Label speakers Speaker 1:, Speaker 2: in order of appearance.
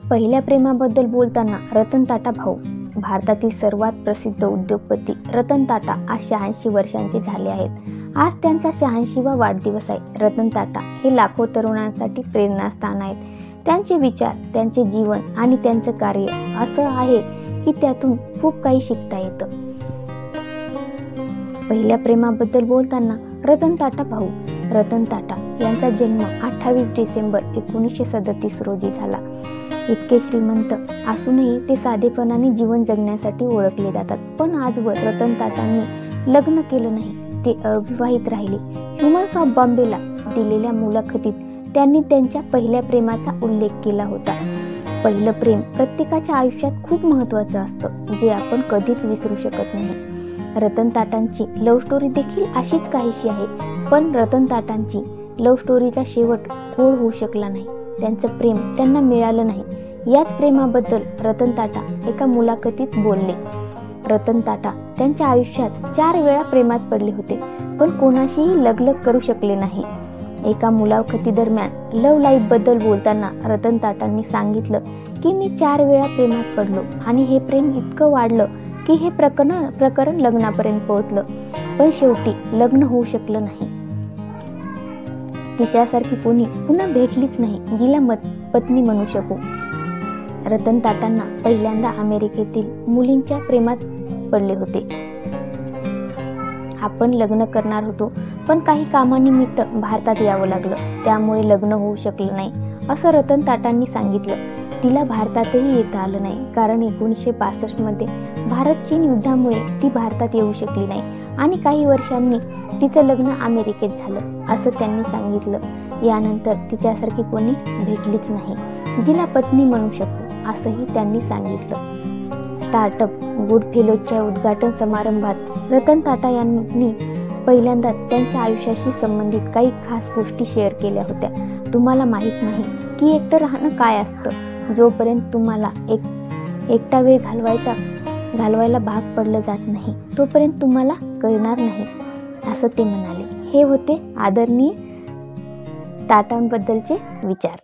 Speaker 1: पहिल्या प्रेमाबद्दल बोलताना रतन टाटा भाऊ. भारतातील सर्वात प्रसिद्ध उद्योगपती रतन टाटा आज 86 वर्षांचे झाले आहेत. आज त्यांचा 86वा वाढदिवस आहे. रतन टाटा हे लाखो तरुणांसाठी प्रेरणास्थान आहेत. त्यांचे विचार, त्यांचे जीवन आणि त्यांचं कार्य असं आहे की त्यातून खूप काही शिकता येतं. पहिल्या प्रेमाबद्दल बोलताना रतन टाटा भाऊ. रतन टाटा यांचा जन्म 28 डिसेंबर 1937 रोजी झाला. इतके श्रीमंत असूनही ते साधेपणाने जीवन जगण्यासाठी ओळखले जातात. पण आजवर रतन टाटांनी लग्न केलं नाही. ते अविवाहित राहिले. ह्युमन्स ऑफ बॉम्बेला दिलेल्या मुलाखतीत त्यांनी त्यांच्या पहिल्या प्रेमाचा उल्लेख केला होता. पहिलं प्रेम प्रत्येकाच्या आयुष्यात खूप महत्त्वाचं असतं, जे आपण कधीच विसरू शकत नाही. रतन टाटांची लव्ह स्टोरी देखील अशीच काहीशी आहे. पण रतन टाटांची लव्ह स्टोरीचा शेवट गोड होऊ शकला नाही. त्यांचं प्रेम त्यांना मिळालं नाही. याच प्रेमाबद्दल रतन टाटा एका मुलाखतीत बोलले. रतन टाटा त्यांच्या आयुष्यात 4 वेळा प्रेमात पडले होते, पण कोणाशीही लग्न करू शकले नाही. एका मुलाखतीदरम्यान लव्ह लाईफ बद्दल बोलताना रतन टाटांनी सांगितलं की मी 4 वेळा प्रेमात पडलो आणि हे प्रेम इतकं वाढलं की हे प्रकरण लग्नापर्यंत पोहोचलं, पण शेवटी लग्न होऊ शकलं नाही. तिच्यासारखी कोणी पुन्हा भेटलीच नाही जिला पत्नी म्हणू शकू. रतन टाटांना पहिल्यांदा अमेरिकेतील मुलींच्या प्रेमात पडले होते. आपण लग्न करणार होतो, पण काही कामानिमित्त भारतात यावं लागलं, त्यामुळे लग्न होऊ शकलं नाही, असं रतन टाटांनी सांगितलं. तिला भारतातही येता आलं नाही, कारण 1962 मध्ये भारत चीन युद्धामुळे ती भारतात येऊ शकली नाही आणि काही वर्षांनी तिचं लग्न अमेरिकेत झालं, असं त्यांनी सांगितलं. यानंतर तिच्यासारखी कोणी भेटलीच नाही जिला पत्नी म्हणू शकू, असंही त्यांनी सांगितलं. स्टार्टअप गुड फेलोच्या उद्घाटन समारंभात रतन टाटा यांनी पहिल्यांदा त्यांच्या आयुष्याशी संबंधित काही खास गोष्टी शेअर केल्या होत्या. तुम्हाला माहीत नाही की एकटं राहणं काय असतं. जोपर्यंत तुम्हाला एकटा वेळ घालवायला भाग पडलं जात नाही, तोपर्यंत तुम्हाला कळणार नाही, असं ते म्हणाले. हे होते आदरणीय टाटांबद्दलचे विचार.